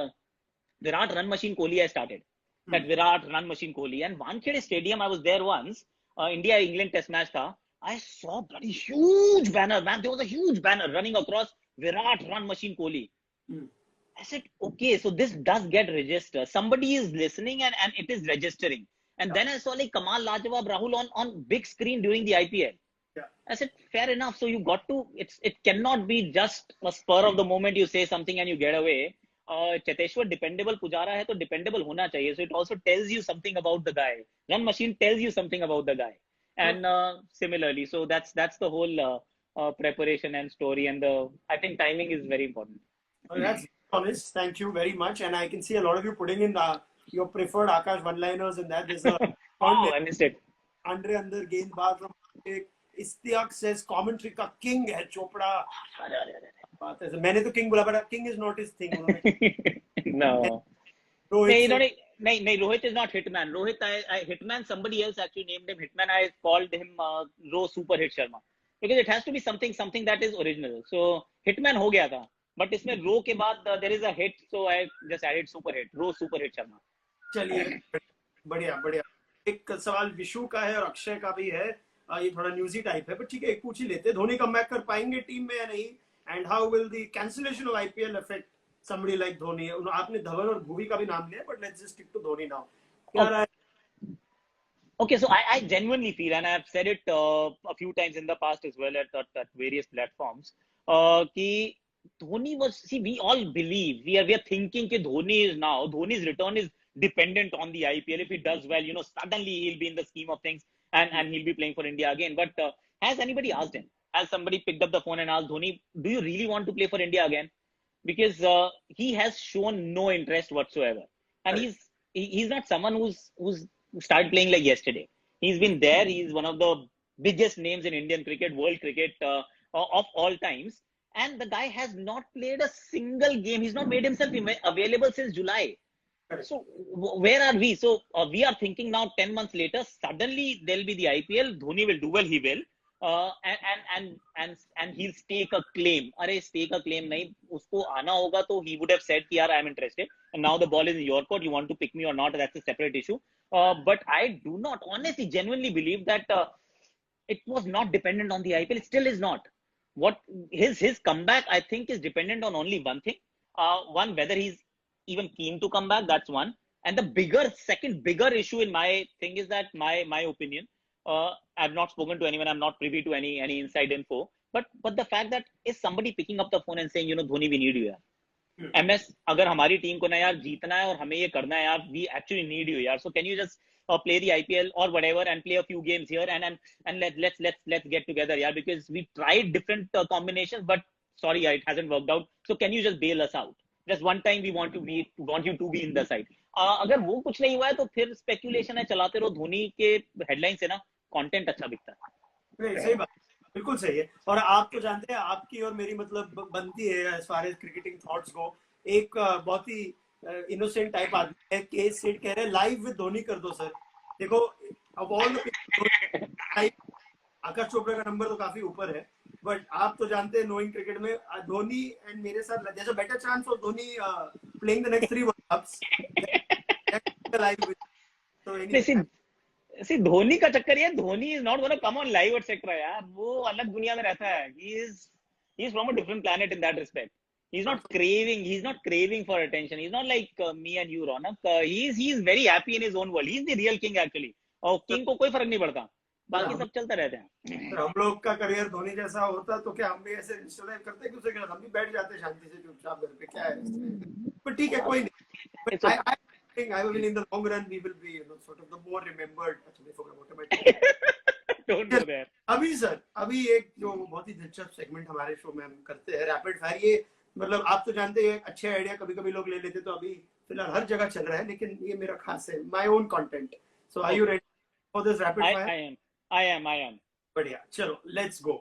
Virat Run Machine Kohli I started. That Virat Run Machine Kohli. And Wankhede Stadium, I was there once. India-England test match tha. I saw a bloody huge banner, man. There was a huge banner running across, Virat Run Machine Kohli. I said, okay, so this does get registered. Somebody is listening and it is registering. And then I saw like Kamal Lajawab Rahul on big screen during the IPL. Yeah. I said, fair enough. So you got to, it cannot be just a spur of the moment you say something and you get away. Cheteshwar dependable Pujara hai, to dependable hona chahiye. So it also tells you something about the guy. Run Machine tells you something about the guy. And similarly, so that's the whole preparation and story, and I think timing is very important. Well, that's honest. Thank you very much. And I can see a lot of you putting in your preferred Akash one-liners in that. There's a Oh, I missed it. Andre अंदर गेंदबाज Istiyaq says commentary का king है चोपड़ा. अरे अरे अरे बात है, मैंने तो किंग बोला, but king is not his thing. no. Rohit नहीं, से इन्होंने नहीं, Rohit is not Hitman. Rohit, Hitman, somebody else actually named him Hitman. I called him Ro Super Hit Sharma because it has to be something that is original. So Hitman हो गया था, but इसमें Ro के बाद there is a hit, so I just added Super Hit, Ro Super Hit Sharma. चलिए, बढ़िया बढ़िया. एक सवाल विशु का है और अक्षय का भी है. ये थोड़ा न्यूज़ी टाइप है, पर ठीक है, एक पूछ ही लेते. धोनी कमबैक कर पाएंगे टीम में या नहीं? And how will the cancellation of IPL affect somebody like Dhoni? आपने धवन और भुवी का भी नाम लिया, but let's just stick to Dhoni now. क्या रहा है? Okay, so I genuinely feel, and I have said it a few times in the past as well at various platforms, कि Dhoni was, see, we all believe, we are thinking कि Dhoni's return is dependent on the IPL. If he does well, you know, suddenly he'll be in the scheme of things and he'll be playing for India again. But has anybody asked him? Has somebody picked up the phone and asked Dhoni, do you really want to play for India again? Because he has shown no interest whatsoever, and he's not someone who's started playing like yesterday. He's been there. He's one of the biggest names in Indian cricket, world cricket of all times, and the guy has not played a single game. He's not made himself available since July. So where are we? So we are thinking now 10 months later, suddenly there'll be the IPL. Dhoni will do well. He will. And he'll stake a claim. अरे stake a claim नहीं, उसको आना होगा तो he would have said कि यार I'm interested, and now the ball is in your court. You want to pick me or not? That's a separate issue. But I do not honestly, genuinely believe that it was not dependent on the IPL. It still is not. What his comeback, I think, is dependent on only one thing. One, whether he's even keen to come back. That's one. And the second bigger issue in my thing is that my opinion. I've not spoken to anyone. I'm not privy to any inside info. But the fact that is somebody picking up the phone and saying, you know, Dhoni, we need you यार. MS, अगर हमारी team को ना यार जीतना है और हमें ये करना है यार, we actually need you यार. So can you just play the IPL or whatever and play a few games here and let's get together यार, because we tried different combinations, but sorry, it hasn't worked out. So can you just bail us out? Just one time we want you to be in the side. अगर वो कुछ नहीं हुआ है तो फिर speculation है, चलाते रहो. धोनी के हेडलाइन से ना कंटेंट अच्छा दिखता है. नहीं, सही बात, बिल्कुल सही है. और आप तो जानते हैं, आपकी और मेरी मतलब बनती है as far as cricketing thoughts को. एक बहुत ही इनोसेंट टाइप आदमी है, के सेठ कह रहे हैं लाइव विद धोनी कर दो सर. देखो, अब ऑल आकाश चोपड़ा का नंबर तो काफी ऊपर है, बट आप तो जानते हैं नोइंग क्रिकेट में धोनी एंड मेरे साथ there's a better chance of Dhoni playing the next 3 World Cups. See, Dhoni का चक्कर ये, Dhoni is not gonna come on live etc यार. वो अलग दुनिया में रहता है. He is from a different planet in that respect. He's not craving for attention. He's not like me and you, Ronak. He is very happy in his own world. He's the real king actually. और king को कोई फर्क नहीं पड़ता, बाकी सब चलता रहते हैं. हम लोग का करियर धोनी जैसा होता तो क्या हम भी ऐसे इंस्टाग्राम करते कि उसे, हम भी बैठ जाते शांति से चुपचाप घर पे, क्या है. पर ठीक है, कोई नहीं. I will, in the long run we will be, you know, sort of the more remembered. Actually, forgot about it. Don't go there. अभी एक जो बहुत ही दिलचस्प सेगमेंट हमारे शो में हम करते हैं, रैपिड फायर. ये मतलब आप तो जानते हैं, अच्छे आइडिया कभी कभी लोग ले लेते, तो अभी फिलहाल हर जगह चल रहा है, लेकिन ये मेरा खास है, my own content. So are you ready for this rapid fire? I am. बढ़िया, चलो let's go.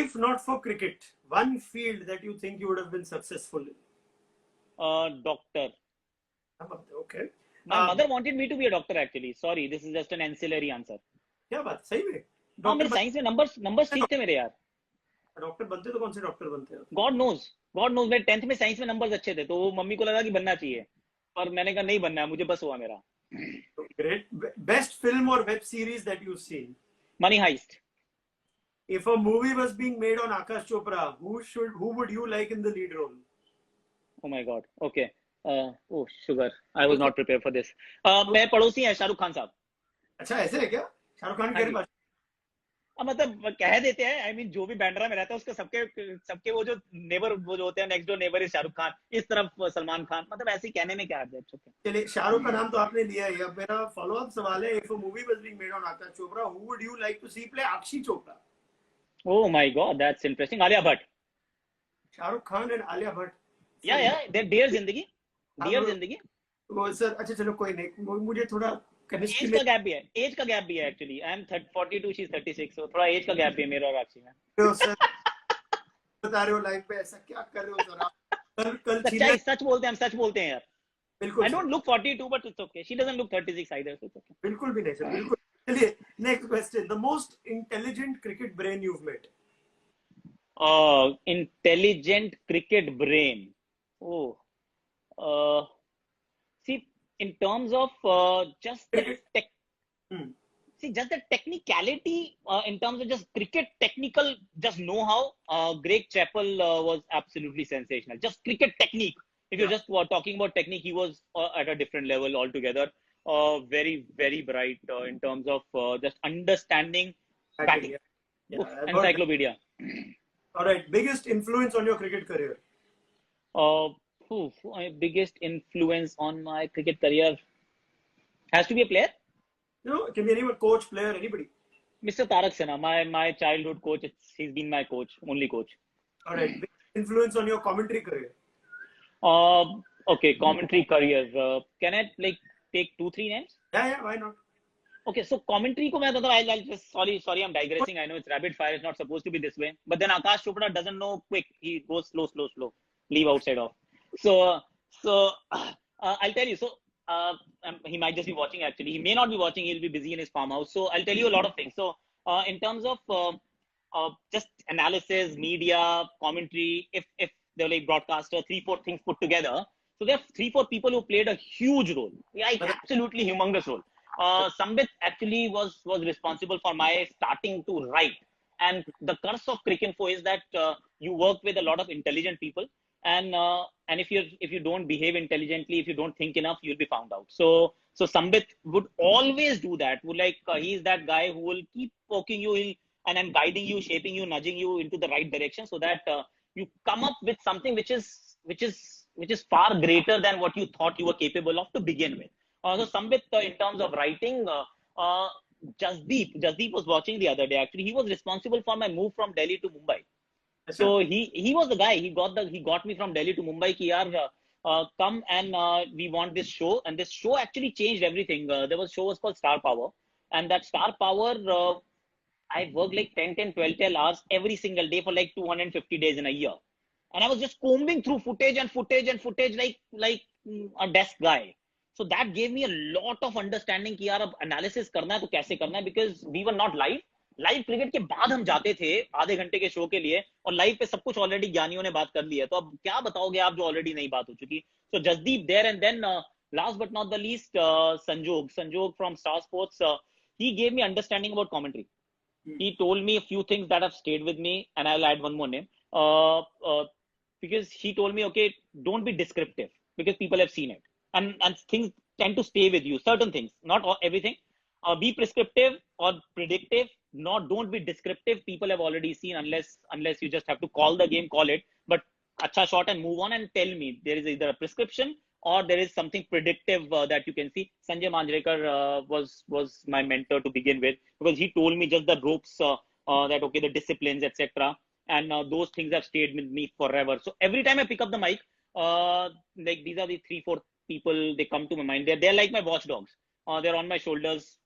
If not for cricket, one field that you think you would have been successful in? Doctor. Okay. My mother wanted me to be a doctor actually. Sorry, this is just an ancillary answer. क्या बात, सही में? हाँ, मेरे science में numbers ठीक थे मेरे यार. डॉक्टर बनते तो कौन से डॉक्टर बनते हैं? God knows. मेरे 10th में साइंस में नंबर्स अच्छे थे, तो वो मम्मी को लगा कि बनना चाहिए, और मैंने कहा नहीं बनना है, मुझे बस हुआ मेरा. Great. Best film or web series that you've seen? Money Heist. If a movie was being made on Akash Chopra, who would you like in the lead role? Oh my God. Okay. Oh sugar. I was not prepared for this. मैं पड़ोसी हैं शाहरुख खान साहब. अच्छा, ऐसे है क्या? शाहरुख खान के बारे? मतलब कह देते हैं, I mean, जो भी बैंड्रा में रहता है उसके सबके वो जो नेबर, वो जो होते हैं next door neighbour is Shahrukh Khan, इस तरफ सलमान खान. मतलब ऐसे कहने में क्या है. चलिए, शाहरुख का नाम तो आपने लिया है. अब मेरा फॉलो अप सवाल है, if a movie was being made on Akash Chopra, who would you like to see play Akshi Chopra? Oh my God, that's interesting. Alia Bhatt. Shahrukh Khan and Alia Bhatt. Yeah, they're Dear Zindagi. Dear Zindagi. वो sir, अच्छा चलो कोई नहीं, मुझे थोड़ा chemistry as में का gap भी है, एज का गैप भी है actually. I am 42, she is 36, so थोड़ा एज का गैप भी है मेरा और आक्षी में. हो सर, बता रहे हो लाइव पे, ऐसा क्या कर रहे हो सर आप? कल कल छीना. सच्चाई, सच बोलते हैं हम, सच बोलते हैं यार. बिल्कुल I sir, don't look 42, but it's okay. She doesn't look 36 either, so it's okay. बिल्कुल भी नहीं सर, बिल्कुल. चलिए, next question. The most intelligent cricket brain you've met. Intelligent cricket brain. Oh, uh, see, in terms of just the Cricket. tech, Hmm. see, just the technicality, in terms of just cricket technical, just know-how, Greg Chappell was absolutely sensational. Just cricket technique. If you're Yeah. just talking about technique, he was at a different level altogether. Very, very bright in terms of just understanding Batting. batting. Yeah. Oof, Yeah. I've heard that. encyclopedia. All right. Biggest influence on your cricket career. Uh, my biggest influence on my cricket career has to be a player. You know, it can be anyone, coach, player, anybody. Mr. Tarak Sinha, my childhood coach. He's been my coach, only coach. All right. Biggest influence on your commentary career. Uh, okay, commentary career. Can I like take 2, 3 names? Yeah. Yeah. Why not? Okay, so commentary ko main bata, I'll just sorry, I'm digressing. I know it's rapid fire. It's not supposed to be this way. But then Akash Chopra doesn't know quick. He goes slow. Leave outside off. So I'll tell you. So he might just be watching. Actually, he may not be watching. He'll be busy in his farmhouse. So I'll tell you a lot of things. So in terms of just analysis, media, commentary, if they're like broadcaster, 3, 4 things put together. So there are 3, 4 people who played a huge role. Yeah, absolutely humongous role. Sambit actually was responsible for my starting to write. And the curse of Cricinfo is that you work with a lot of intelligent people, and if you don't behave intelligently, if you don't think enough, you'll be found out. So Sambit would always do that. Would like he's that guy who will keep poking you and guiding you, shaping you, nudging you into the right direction, so that you come up with something which is far greater than what you thought you were capable of to begin with. So Sambit, in terms of writing, Jasdeep was watching the other day. Actually, he was responsible for my move from Delhi to Mumbai. Acha. So he was the guy. He got me from Delhi to Mumbai. Ki yaar, come and we want this show, and this show actually changed everything. There was show was called Star Power, and that Star Power, I worked like 10, 12 hours every single day for like 250 days in a year, and I was just combing through footage like a desk guy. So that gave me a lot of understanding कि यार अब analysis करना है तो कैसे करना है, because we were not live. Live cricket के बाद हम जाते थे आधे घंटे के शो के लिए, और लाइव पे सब कुछ ऑलरेडी ज्ञानियों ने बात कर ली है, तो अब क्या बताओगे आप जो ऑलरेडी नहीं बात हो चुकी. So Jasdeep there, and then last but not the least Sanjog from Star Sports. He gave me understanding about commentary. He told me a few things that have stayed with me, and I'll add one more name. Because he told me, okay, don't be descriptive because people have seen it, and things tend to stay with you. Certain things, not everything. Be prescriptive or predictive. Not don't be descriptive. People have already seen, unless you just have to call the game, call it. But acha shot and move on and tell me there is either a prescription or there is something predictive that you can see. Sanjay Manjrekar was my mentor to begin with, because he told me just the ropes, that okay, the disciplines, etc. And those things have stayed with me forever. So every time I pick up the mic, like these are the 3, 4 people, they come to my mind. They're like my watchdogs. They're on my shoulders,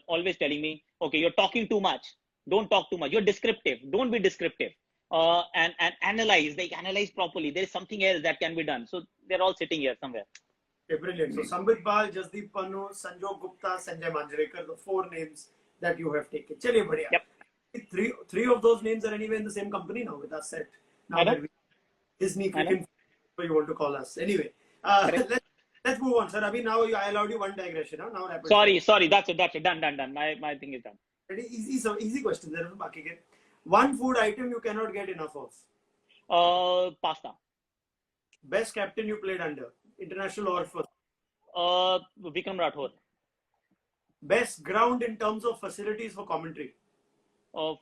always telling me, okay, you're talking too much. Don't talk too much. You're descriptive. Don't be descriptive. And analyze properly. There is something else that can be done. So they're all sitting here somewhere. Okay, brilliant. So Sambit Bal, Jasdeep Pannu, Sanjog Gupta, Sanjay Manjrekar, the 4 names that you have taken. Chaliye, badhiya. Yep. Three of those names are anyway in the same company now with us set. Now that we Disney Cricket, you want to call us. Anyway, let's move on, sir. Abhi now I allowed you one digression. Huh? Now Sorry. That's it. Done. My thing is done. Very easy question. There is baki ke. One food item you cannot get enough of. Pasta. Best captain you played under, international or first. Vikram Rathore. Best ground in terms of facilities for commentary.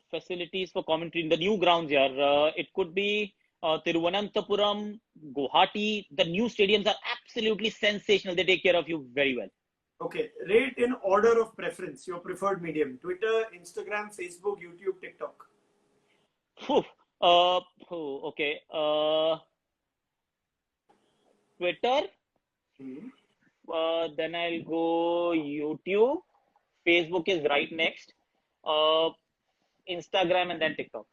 Facilities for commentary in the new grounds here. It could be Thiruvananthapuram, Guwahati. The new stadiums are absolutely sensational. They take care of you very well. Okay, rate in order of preference your preferred medium: Twitter, Instagram, Facebook, YouTube, TikTok. Okay. Twitter, then I'll go YouTube. Facebook is right next. Uh, Instagram and then TikTok.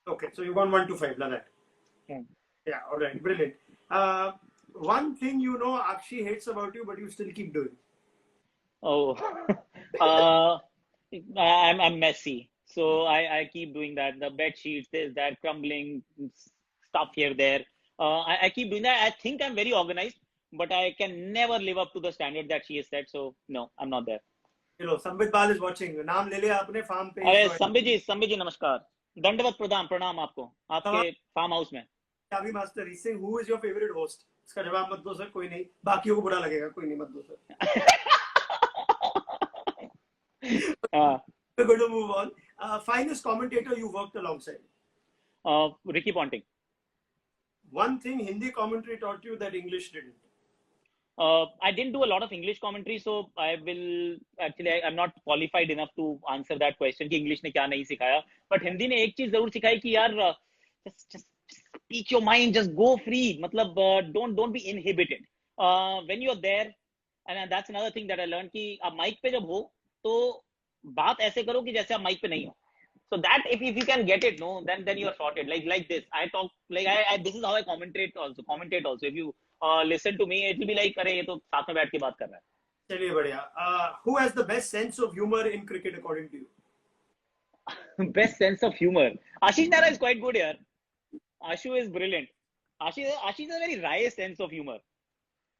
Okay, so you gone 1 to 5 like that. Hmm. Yeah, all right, brilliant. One thing you know Akshi hates about you, but you still keep doing. Oh, uh, I'm messy, so I keep doing that. The bed sheets, this, that, crumbling stuff here, there. I keep doing that. I think I'm very organized, but I can never live up to the standard that she has set. So no, I'm not there. Hello, Sambit Bal is watching. नाम ले लिया आपने farm पे अरे join. Sambit जी नमस्कार, दंडवत प्रणाम प्रणाम आपको आपके फार्म हाउस में. Chavi master, he's saying who is your favorite host? इसका जवाब मत दो सर, कोई नहीं. बाकियों को बुरा लगेगा, कोई नहीं, मत दो sir. We're going to move on. Finest commentator you worked alongside. Ricky Ponting. One thing Hindi commentary taught you that English didn't. I didn't do a lot of English commentary, so I will actually I'm not qualified enough to answer that question कि English ने क्या नहीं सिखाया. But Hindi ने एक चीज जरूर सिखाई कि यार just speak your mind, just go free. मतलब don't be inhibited. When you're there, and that's another thing that I learned कि आप mic पे जब हो तो बात ऐसे करो कि जैसे आप mic पे नहीं हो. So that if you can get it, no, then you are sorted. Like this, I talk like I this is how I commentate also. If you listen to me, it will be like अरे ये तो साथ में बैठ के बात कर रहा है. चलिए बढ़िया. Who has the best sense of humor in cricket according to you? Best sense of humor. Ashish Nara is quite good here. Ashu is brilliant. Ashish has a very wry sense of humor.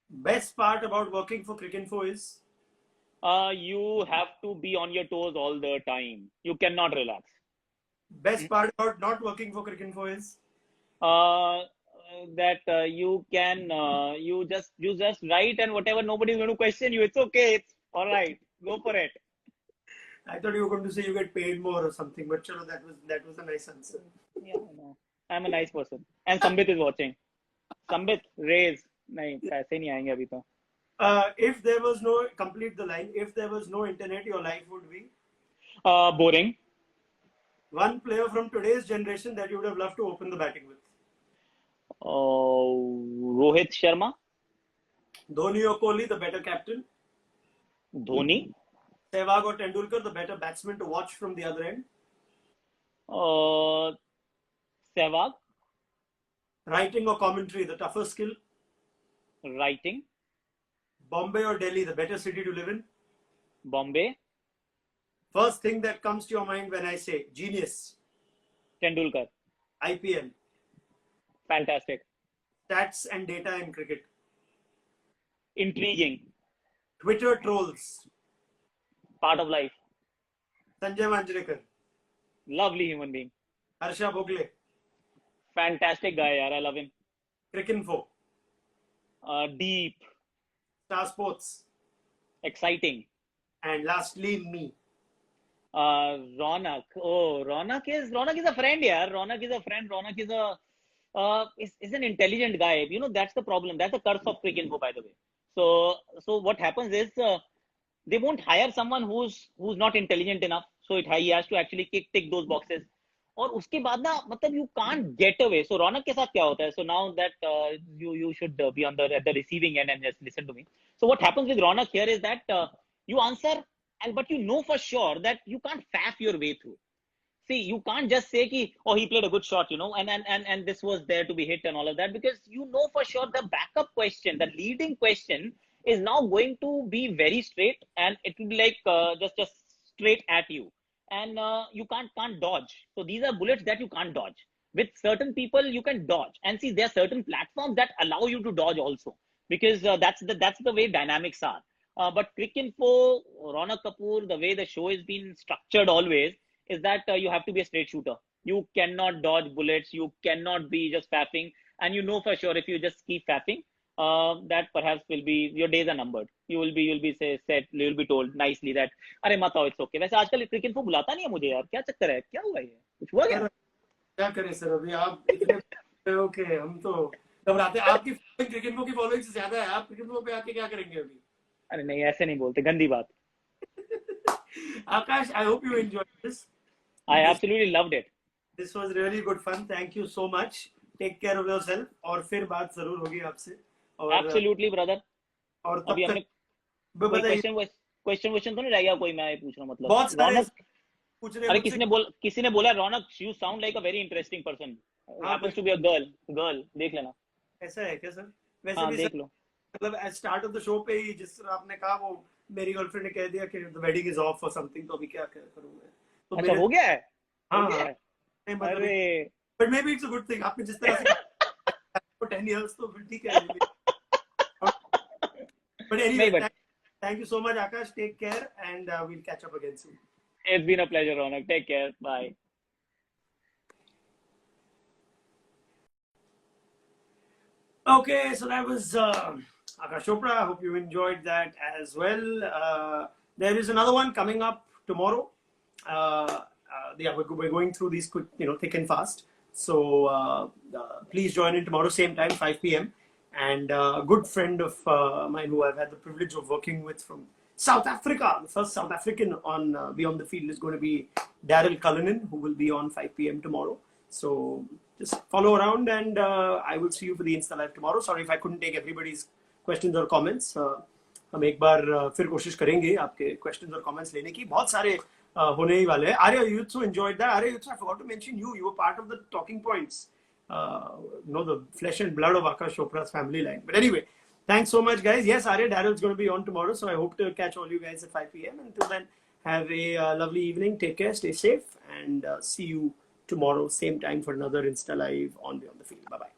Best part about working for Cricinfo is? You have to be on your toes all the time. You cannot relax. Best part about not working for Cricinfo is? That you can you just write and whatever, nobody is going to question you. It's okay. It's all right. Go for it. I thought you were going to say you get paid more or something, but chalo, that was a nice answer. Yeah, no. I'm a nice person. And Sambit is watching. Sambit, raise. नहीं पैसे नहीं आएंगे अभी तो. If there was no, complete the line. If there was no internet, your life would be? Boring. One player from today's generation that you would have loved to open the batting with? Rohit Sharma. Dhoni or Kohli, the better captain? Dhoni. Sehwag or Tendulkar, the better batsman to watch from the other end? Sehwag. Writing or commentary, the tougher skill? Writing. Bombay or Delhi, the better city to live in? Bombay. First thing that comes to your mind when I say genius? Tendulkar. IPL. Fantastic. Stats and data in cricket. Intriguing. Twitter trolls. Part of life. Sanjay Manjrekar. Lovely human being. Harsha Bhogle. Fantastic guy, yaar. I love him. Cricinfo. Deep. Star Sports. Exciting. And lastly, me. Ronak. Oh, Ronak is a friend, yaar. Ronak is a friend. Ronak is an intelligent guy. You know, that's the problem. That's the curse of Cricinfo, by the way. So what happens is they won't hire someone who's not intelligent enough. So he has to actually tick those boxes. और उसके बाद ना मतलब you can't get away. So रौनक के साथ क्या होता है? So now that you should be on at the receiving end and just listen to me. So what happens with Ronak here is that you answer but you know for sure that you can't faff your way through. See, you can't just say ki, oh, he played a good shot, you know, and this was there to be hit and all of that, because you know for sure the backup question, the leading question is now going to be very straight, and it will be like just straight at you. And you can't dodge. So these are bullets that you can't dodge. With certain people, you can dodge. And see, there are certain platforms that allow you to dodge also, because that's the way dynamics are. But Cricinfo, Ronak Kapoor, the way the show has been structured always is that you have to be a straight shooter. You cannot dodge bullets. You cannot be just faffing. And you know for sure if you just keep faffing, that perhaps will be your days are numbered. You will be told nicely that अरे मत आओ, it's okay. वैसे आजकल Cricinfo बुलाता नहीं है मुझे यार, क्या चक्कर है, क्या हुआ ये, कुछ हुआ क्या करें सर, अभी आप इतने ओके, हम तो घबराते हैं. आपकी Cricinfo की फॉलोइंग से ज्यादा है, आप Cricinfo पे आके क्या करेंगे अभी? अरे नहीं, ऐसे नहीं बोलते, गंदी बात. Akash, I hope you enjoyed this. I absolutely loved it. This was really good fun. Thank you so much. Take care of yourself. और फिर बात जरूर होगी आपसे. Absolutely, brother. और तब तक कोई बताइए। क्वेश्चन तो नहीं रह गया कोई? मैं पूछ रहा हूँ मतलब बहुत सारे रौनक। पूछ रहे अरे मुझसे। किसी ने बोला Raunak you sound like a very interesting person, हाँ happens to be a girl. Girl देख लेना। ऐसा है क्या सर? वैसे हाँ भी सर, देख लो। मतलब at start of the show पे ही जिस तरह आपने कहा, वो मेरी गर्लफ्रेंड ने कह दिया कि द वेडिंग इज ऑफ और समथिंग, तो अभी क्या करूँ मैं? तो अच्छा मेरे, हो गया है। हो हाँ गया हाँ, है। नहीं मतलब, अरे but may be it's a good thing, आपने जिस तरह से for 10 years, तो फिर ठीक है। But नहीं anyway, but thank you so much, Akash. Take care, and we'll catch up again soon. It's been a pleasure Raunak, take care, bye. Okay, so that was Akash Chopra. I hope you enjoyed that as well. There is another one coming up tomorrow. Yeah, we're going through these quick, thick and fast. So please join in tomorrow, same time, 5 p.m. And a good friend of mine who I've had the privilege of working with from South Africa, the first South African on Beyond the Field, is going to be Daryl Cullinan, who will be on 5 p.m. tomorrow. So just follow around, and I will see you for the Insta Live tomorrow. Sorry if I couldn't take everybody's questions or comments. हम एक बार फिर कोशिश करेंगे आपके questions और comments लेने की, बहुत सारे होने ही वाले हैं. Arya, you also enjoyed that. Arya, I forgot to mention you. You were part of the talking points. The flesh and blood of Akash Chopra's family line. But anyway, thanks so much, guys. Yes, Arya, Daryl's going to be on tomorrow, so I hope to catch all you guys at 5 p.m. Until then, have a lovely evening. Take care, stay safe, and see you tomorrow, same time for another Insta Live on Beyond the Field. Bye bye.